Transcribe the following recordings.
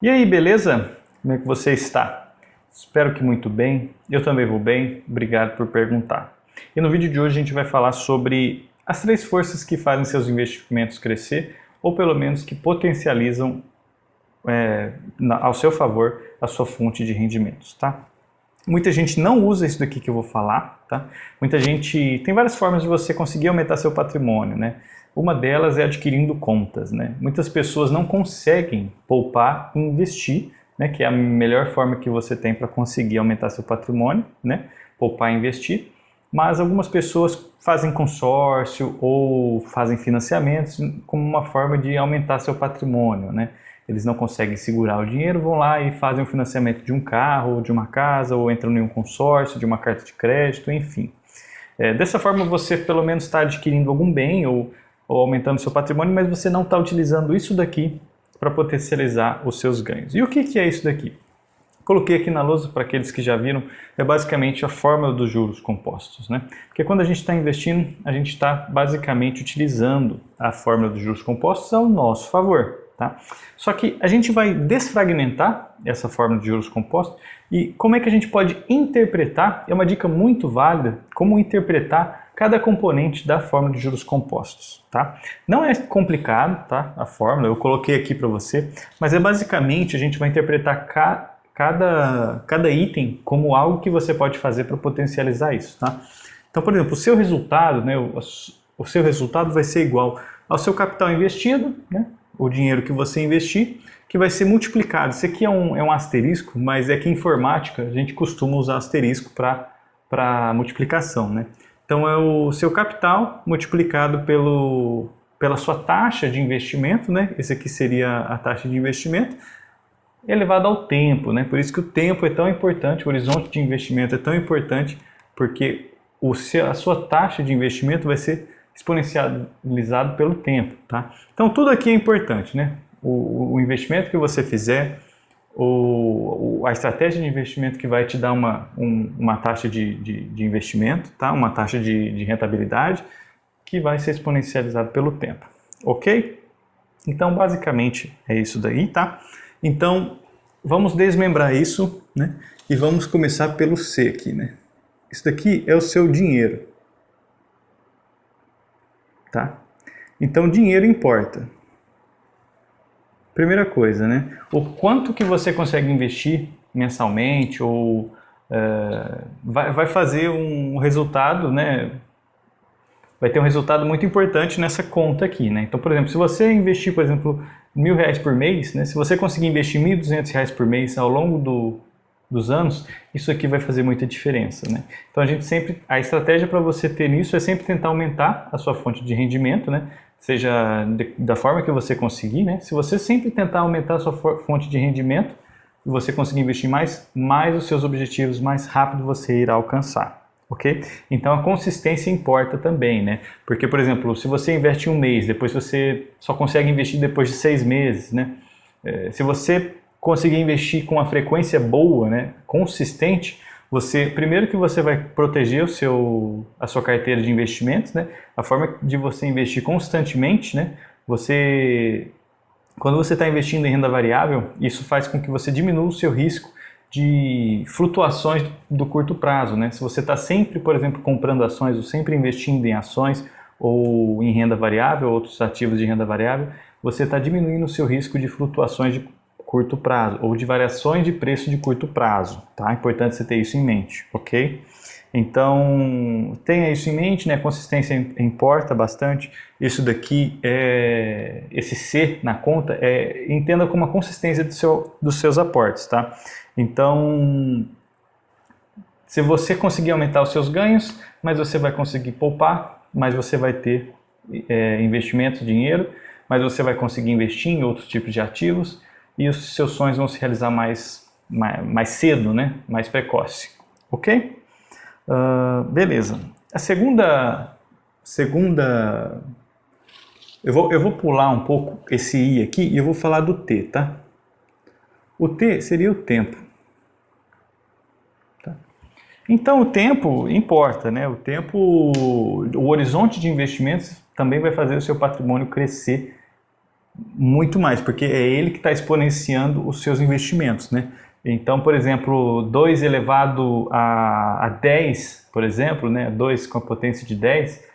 E aí, beleza? Como é que você está? Espero que muito bem. Eu também vou bem. Obrigado por perguntar. E no vídeo de hoje a gente vai falar sobre as três forças que fazem seus investimentos crescer, ou pelo menos que potencializam ao seu favor a sua fonte de rendimentos, tá? Muita gente não usa isso daqui que eu vou falar, tá? Muita gente... Tem várias formas de você conseguir aumentar seu patrimônio, né? Uma delas é adquirindo contas, né? Muitas pessoas não conseguem poupar e investir, né? Que é a melhor forma que você tem para conseguir aumentar seu patrimônio, né? Poupar e investir. Mas algumas pessoas fazem consórcio ou fazem financiamentos como uma forma de aumentar seu patrimônio, né? Eles não conseguem segurar o dinheiro, vão lá e fazem o financiamento de um carro, ou de uma casa, ou entram em um consórcio, de uma carta de crédito, enfim. Dessa forma você pelo menos está adquirindo algum bem ou aumentando seu patrimônio, mas você não está utilizando isso daqui para potencializar os seus ganhos. E o que é isso daqui? Coloquei aqui na lousa para aqueles que já viram, é basicamente a fórmula dos juros compostos, né? Porque quando a gente está investindo, a gente está basicamente utilizando a fórmula dos juros compostos ao nosso favor, tá? Só que a gente vai desfragmentar essa fórmula de juros compostos e como é que a gente pode interpretar, é uma dica muito válida, como interpretar cada componente da fórmula de juros compostos, tá? Não é complicado, tá? A fórmula, eu coloquei aqui para você, mas é basicamente a gente vai interpretar cada item como algo que você pode fazer para potencializar isso, tá? Então, por exemplo, o seu resultado, né, o seu resultado vai ser igual ao seu capital investido, né, o dinheiro que você investir, que vai ser multiplicado. Isso aqui é um asterisco, mas é que em informática a gente costuma usar asterisco para multiplicação, né? Então é o seu capital multiplicado pela sua taxa de investimento, né? Esse aqui seria a taxa de investimento, elevado ao tempo, né? Por isso que o tempo é tão importante, o horizonte de investimento é tão importante, porque a sua taxa de investimento vai ser exponencializado pelo tempo, tá? Então tudo aqui é importante, né? O investimento que você fizer, a estratégia de investimento que vai te dar uma taxa de investimento, tá? Uma taxa de rentabilidade que vai ser exponencializado pelo tempo, ok? Então basicamente é isso daí, tá? Então, vamos desmembrar isso, né? E vamos começar pelo C aqui, né? Isso daqui é o seu dinheiro, tá? Então, dinheiro importa. Primeira coisa, né? O quanto que você consegue investir mensalmente ou vai fazer um resultado, né? Vai ter um resultado muito importante nessa conta aqui, né? Então, por exemplo, se você investir, por exemplo, R$1.000 por mês, né? Se você conseguir investir R$1.200 por mês ao longo dos anos, isso aqui vai fazer muita diferença, né? Então, a estratégia para você ter isso é sempre tentar aumentar a sua fonte de rendimento, né? Seja da forma que você conseguir, né? Se você sempre tentar aumentar a sua fonte de rendimento e você conseguir investir mais os seus objetivos, mais rápido você irá alcançar. Ok? Então a consistência importa também, né? Porque, por exemplo, se você investe em um mês, depois você só consegue investir depois de 6 meses, né? Se você conseguir investir com uma frequência boa, né? Consistente, primeiro que você vai proteger a sua carteira de investimentos, né? A forma de você investir constantemente, né? Quando você está investindo em renda variável, isso faz com que você diminua o seu risco de flutuações do curto prazo, né? Se você está sempre, por exemplo, comprando ações ou sempre investindo em ações ou em renda variável, outros ativos de renda variável, você está diminuindo o seu risco de flutuações de curto prazo ou de variações de preço de curto prazo, tá? É importante você ter isso em mente, ok? Então, tenha isso em mente, né? A consistência importa bastante. Isso daqui, esse C na conta, entenda como a consistência dos seus aportes, tá? Então, se você conseguir aumentar os seus ganhos, mas você vai conseguir poupar, mas você vai ter investimentos, dinheiro, mas você vai conseguir investir em outros tipos de ativos e os seus sonhos vão se realizar mais cedo, né? Mais precoce, ok? Beleza. A segunda... Eu vou pular um pouco esse I aqui e eu vou falar do T, tá? O T seria o tempo. Tá? Então o tempo importa, né? O horizonte de investimentos também vai fazer o seu patrimônio crescer muito mais, porque é ele que está exponenciando os seus investimentos, né? Então, por exemplo, 2 elevado a 10, por exemplo, né? 2 com a potência de 10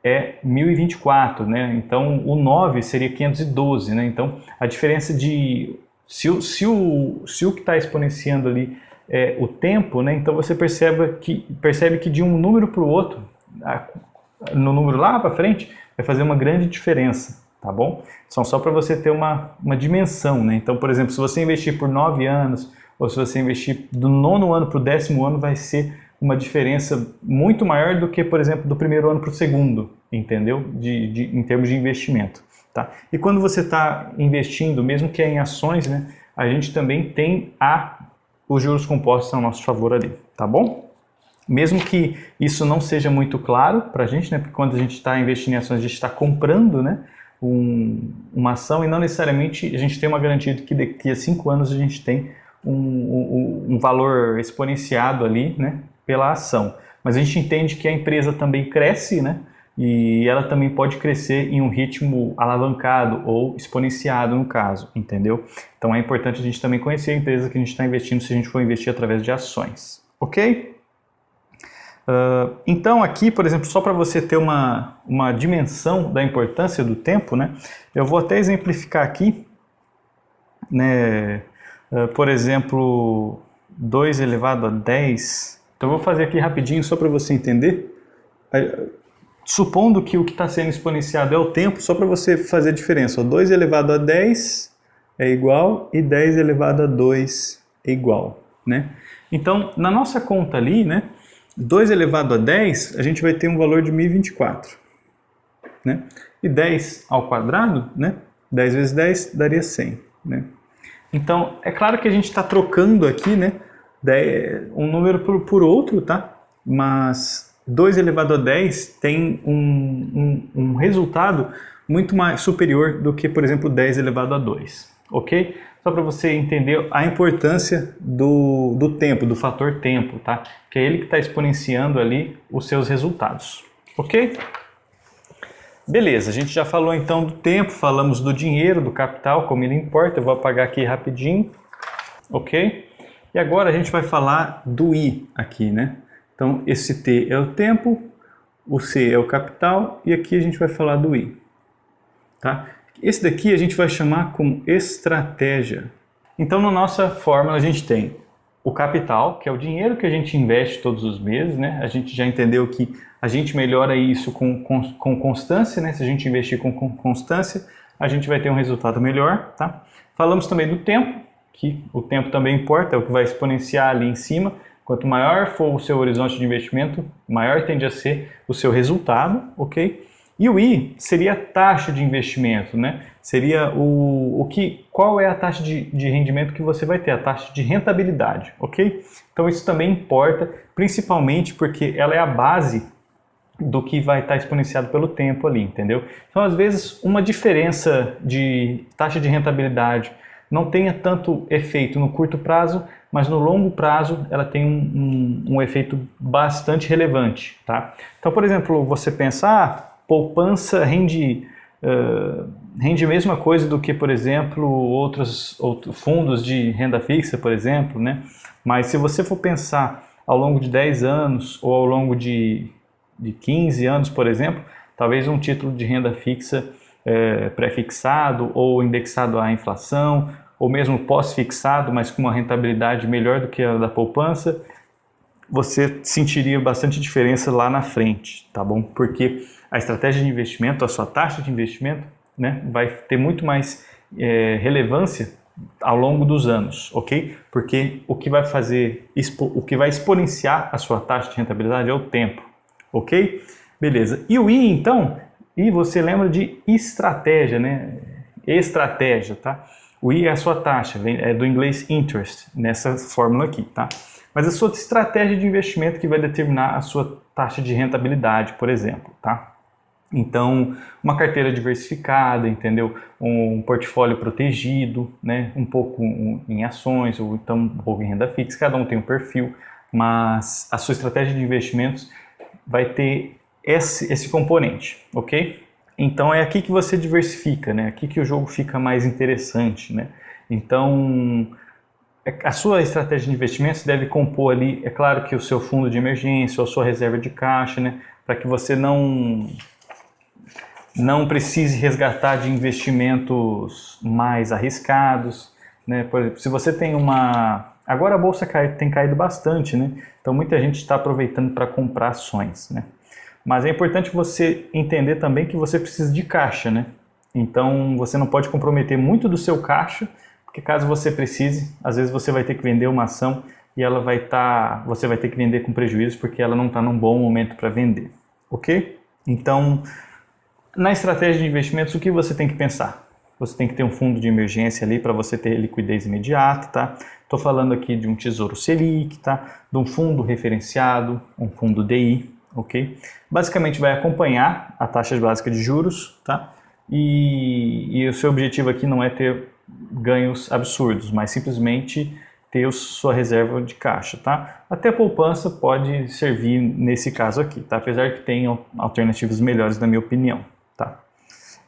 é 1024, né? Então, o 9 seria 512, né? Então, a diferença de... Se o que está exponenciando ali é o tempo, né? Então, você percebe que de um número para o outro, no número lá para frente, vai fazer uma grande diferença, tá bom? Só para você ter uma dimensão, né? Então, por exemplo, se você investir por 9 anos, ou se você investir do 9º ano para o 10º ano, vai ser uma diferença muito maior do que, por exemplo, do primeiro ano para o segundo, entendeu? Em termos de investimento, tá? E quando você está investindo, mesmo que é em ações, né? A gente também tem os juros compostos a nosso favor ali, tá bom? Mesmo que isso não seja muito claro para a gente, né? Porque quando a gente está investindo em ações, a gente está comprando, né? Uma ação e não necessariamente a gente tem uma garantia de que daqui a 5 anos a gente tem um valor exponenciado ali, né? Pela ação. Mas a gente entende que a empresa também cresce, né? E ela também pode crescer em um ritmo alavancado ou exponenciado no caso, entendeu? Então é importante a gente também conhecer a empresa que a gente está investindo se a gente for investir através de ações, ok? Então aqui, por exemplo, só para você ter uma dimensão da importância do tempo, né? Eu vou até exemplificar aqui, né? Por exemplo, 2 elevado a 10. Então eu vou fazer aqui rapidinho só para você entender. Supondo que o que está sendo exponenciado é o tempo, só para você fazer a diferença. 2 elevado a 10 é igual e 10 elevado a 2 é igual, né? Então, na nossa conta ali, né? 2 elevado a 10, a gente vai ter um valor de 1024, né? E 10 ao quadrado, né? 10 vezes 10 daria 100, né? Então, é claro que a gente está trocando aqui, né? Um número por outro, tá? Mas 2 elevado a 10 tem um resultado muito mais superior do que, por exemplo, 10 elevado a 2, ok? Só para você entender a importância do tempo, do fator tempo, tá? Que é ele que está exponenciando ali os seus resultados, ok? Beleza, a gente já falou então do tempo, falamos do dinheiro, do capital, como ele importa. Eu vou apagar aqui rapidinho, ok? E agora a gente vai falar do I aqui, né? Então esse T é o tempo, o C é o capital e aqui a gente vai falar do I, tá? Esse daqui a gente vai chamar como estratégia. Então na nossa fórmula a gente tem o capital, que é o dinheiro que a gente investe todos os meses, né? A gente já entendeu que a gente melhora isso com constância, né? Se a gente investir com constância, a gente vai ter um resultado melhor, tá? Falamos também do tempo, que o tempo também importa, é o que vai exponenciar ali em cima. Quanto maior for o seu horizonte de investimento, maior tende a ser o seu resultado, ok? E o I seria a taxa de investimento, né? Seria qual é a taxa de rendimento que você vai ter, a taxa de rentabilidade, ok? Então isso também importa, principalmente porque ela é a base do que vai estar exponenciado pelo tempo ali, entendeu? Então às vezes uma diferença de taxa de rentabilidade não tenha tanto efeito no curto prazo, mas no longo prazo ela tem um efeito bastante relevante, tá? Então, por exemplo, você pensa, poupança rende a mesma coisa do que, por exemplo, outros fundos de renda fixa, por exemplo, né? Mas se você for pensar ao longo de 10 anos ou ao longo de 15 anos, por exemplo, talvez um título de renda fixa pré-fixado ou indexado à inflação, ou mesmo pós-fixado, mas com uma rentabilidade melhor do que a da poupança, você sentiria bastante diferença lá na frente, tá bom? Porque a estratégia de investimento, a sua taxa de investimento, né, vai ter muito mais relevância ao longo dos anos, ok? Porque o que vai exponenciar a sua taxa de rentabilidade é o tempo, ok? Beleza. E o I, então, você lembra de estratégia, né? Estratégia, tá? O I é a sua taxa, é do inglês interest, nessa fórmula aqui, tá? Mas a sua estratégia de investimento que vai determinar a sua taxa de rentabilidade, por exemplo, tá? Então, uma carteira diversificada, entendeu? Um portfólio protegido, né? Um pouco em ações ou então um pouco em renda fixa, cada um tem um perfil, mas a sua estratégia de investimentos vai ter esse componente, ok? Então é aqui que você diversifica, né? Aqui que o jogo fica mais interessante, né? Então a sua estratégia de investimentos deve compor ali, é claro que o seu fundo de emergência ou a sua reserva de caixa, né? Para que você não precise resgatar de investimentos mais arriscados, né? Por exemplo, se você tem uma... Agora a bolsa tem caído bastante, né? Então muita gente está aproveitando para comprar ações, né? Mas é importante você entender também que você precisa de caixa, né? Então você não pode comprometer muito do seu caixa, porque caso você precise, às vezes você vai ter que vender uma ação e ela você vai ter que vender com prejuízo porque ela não está num bom momento para vender, ok? Então, na estratégia de investimentos, o que você tem que pensar? Você tem que ter um fundo de emergência ali para você ter liquidez imediata, tá? Estou falando aqui de um Tesouro Selic, tá? De um fundo referenciado, um fundo DI, ok? Basicamente vai acompanhar a taxa básica de juros, tá? E o seu objetivo aqui não é ter ganhos absurdos, mas simplesmente ter sua reserva de caixa, tá? Até a poupança pode servir nesse caso aqui, tá? Apesar que tem alternativas melhores na minha opinião, tá?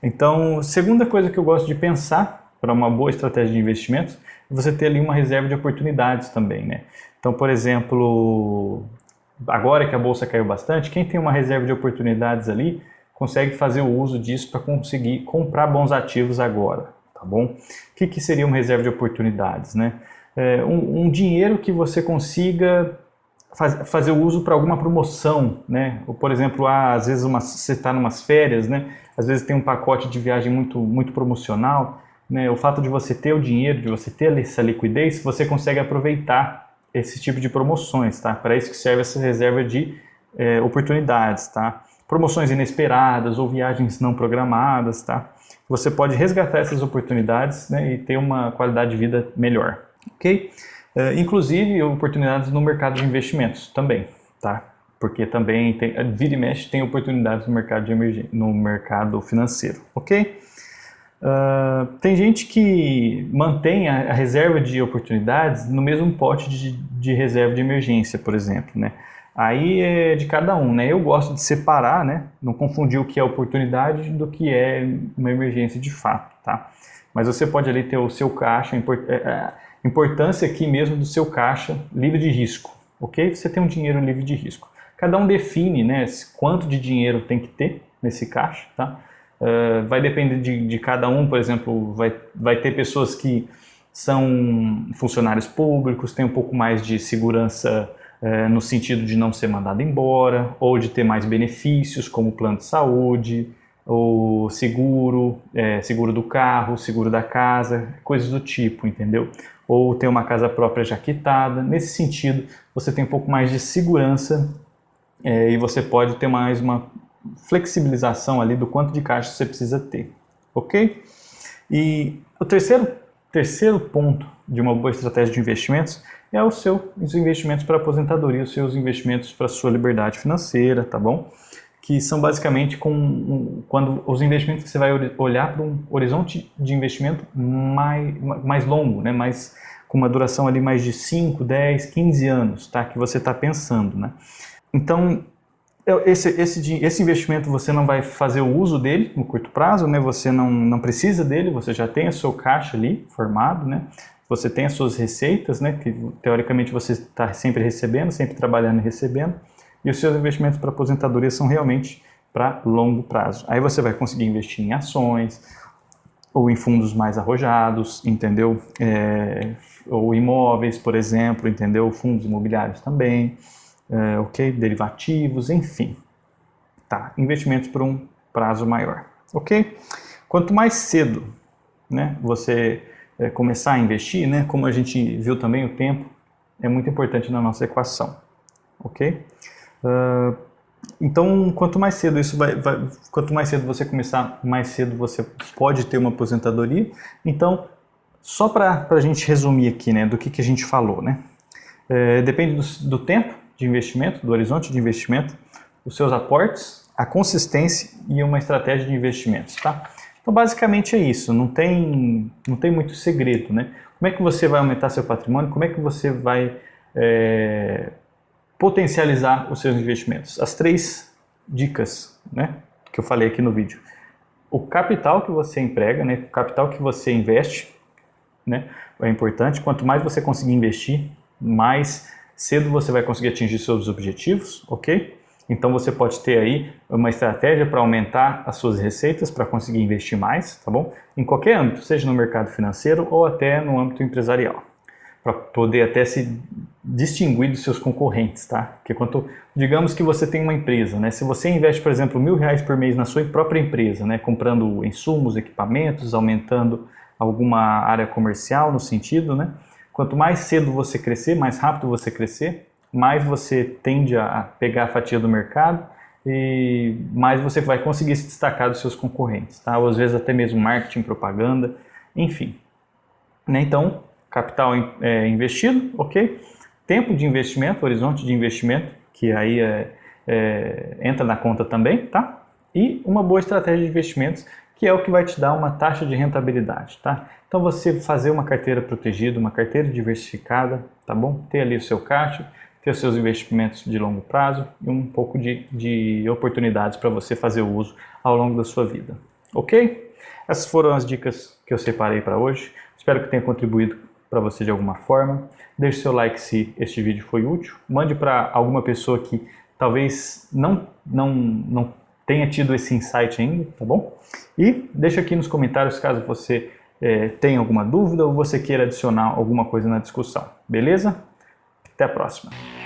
Então, segunda coisa que eu gosto de pensar para uma boa estratégia de investimentos é você ter ali uma reserva de oportunidades também, né? Então, por exemplo, agora que a bolsa caiu bastante, quem tem uma reserva de oportunidades ali consegue fazer o uso disso para conseguir comprar bons ativos agora, tá bom? O que seria uma reserva de oportunidades, né? Um dinheiro que você consiga fazer o uso para alguma promoção, né? Ou, por exemplo, às vezes você está em umas férias, né? Às vezes tem um pacote de viagem muito promocional, né? O fato de você ter o dinheiro, de você ter essa liquidez, você consegue aproveitar esse tipo de promoções, tá? Para isso que serve essa reserva de oportunidades, tá? Promoções inesperadas ou viagens não programadas, tá? Você pode resgatar essas oportunidades, né, e ter uma qualidade de vida melhor, ok? Inclusive oportunidades no mercado de investimentos também, tá? Porque também vira e mexe tem oportunidades no mercado no mercado financeiro, ok? Tem gente que mantém a reserva de oportunidades no mesmo pote de reserva de emergência, por exemplo, né? Aí é de cada um, né? Eu gosto de separar, né? Não confundir o que é oportunidade do que é uma emergência de fato, tá? Mas você pode ali ter o seu caixa, a importância aqui mesmo do seu caixa livre de risco, ok? Você tem um dinheiro livre de risco. Cada um define, né, quanto de dinheiro tem que ter nesse caixa, tá? Vai depender de cada um, por exemplo, vai ter pessoas que são funcionários públicos, têm um pouco mais de segurança no sentido de não ser mandado embora, ou de ter mais benefícios, como plano de saúde, ou seguro, seguro do carro, seguro da casa, coisas do tipo, entendeu? Ou ter uma casa própria já quitada. Nesse sentido, você tem um pouco mais de segurança e você pode ter mais uma flexibilização ali do quanto de caixa você precisa ter, ok? E o terceiro ponto de uma boa estratégia de investimentos é os seus investimentos para aposentadoria, os seus investimentos para a sua liberdade financeira, tá bom? Que são basicamente quando os investimentos que você vai olhar para um horizonte de investimento mais longo, né? Com uma duração ali mais de 5, 10, 15 anos, tá? Que você está pensando, né? Então, esse investimento você não vai fazer o uso dele no curto prazo, né? Você não precisa dele, você já tem o seu caixa ali formado, né? Você tem as suas receitas, né? Que teoricamente você está sempre recebendo, sempre trabalhando e recebendo. E os seus investimentos para aposentadoria são realmente para longo prazo. Aí você vai conseguir investir em ações ou em fundos mais arrojados, entendeu? Ou imóveis, por exemplo, entendeu? Fundos imobiliários também. Ok? Derivativos, enfim. Tá, investimentos por um prazo maior, ok? Quanto mais cedo, né, você começar a investir, né, como a gente viu também, o tempo é muito importante na nossa equação, ok? Então, quanto mais cedo quanto mais cedo você começar, mais cedo você pode ter uma aposentadoria. Então, só para a gente resumir aqui, né, do que a gente falou, né? Depende do tempo de investimento, do horizonte de investimento, os seus aportes, a consistência e uma estratégia de investimentos, tá? Então, basicamente é isso, não tem muito segredo, né? Como é que você vai aumentar seu patrimônio? Como é que você vai potencializar os seus investimentos? As 3 dicas, né, que eu falei aqui no vídeo. o capital que você emprega, né, o capital que você investe, né, é importante. Quanto mais você conseguir investir, mais cedo você vai conseguir atingir seus objetivos, ok? Então você pode ter aí uma estratégia para aumentar as suas receitas, para conseguir investir mais, tá bom? Em qualquer âmbito, seja no mercado financeiro ou até no âmbito empresarial, para poder até se distinguir dos seus concorrentes, tá? Porque digamos que você tem uma empresa, né? Se você investe, por exemplo, R$1.000 por mês na sua própria empresa, né? Comprando insumos, equipamentos, aumentando alguma área comercial no sentido, né? Quanto mais cedo você crescer, mais rápido você crescer, mais você tende a pegar a fatia do mercado e mais você vai conseguir se destacar dos seus concorrentes, tá? Ou às vezes até mesmo marketing, propaganda, enfim. Né? Então, capital investido, ok? Tempo de investimento, horizonte de investimento, que aí entra na conta também, tá? E uma boa estratégia de investimentos, que é o que vai te dar uma taxa de rentabilidade, tá? Então você fazer uma carteira protegida, uma carteira diversificada, tá bom? Ter ali o seu caixa, ter os seus investimentos de longo prazo e um pouco de oportunidades para você fazer o uso ao longo da sua vida, ok? Essas foram as dicas que eu separei para hoje. Espero que tenha contribuído para você de alguma forma. Deixe seu like se este vídeo foi útil. Mande para alguma pessoa que talvez não tenha tido esse insight ainda, tá bom? E deixa aqui nos comentários caso você tenha alguma dúvida ou você queira adicionar alguma coisa na discussão, beleza? Até a próxima!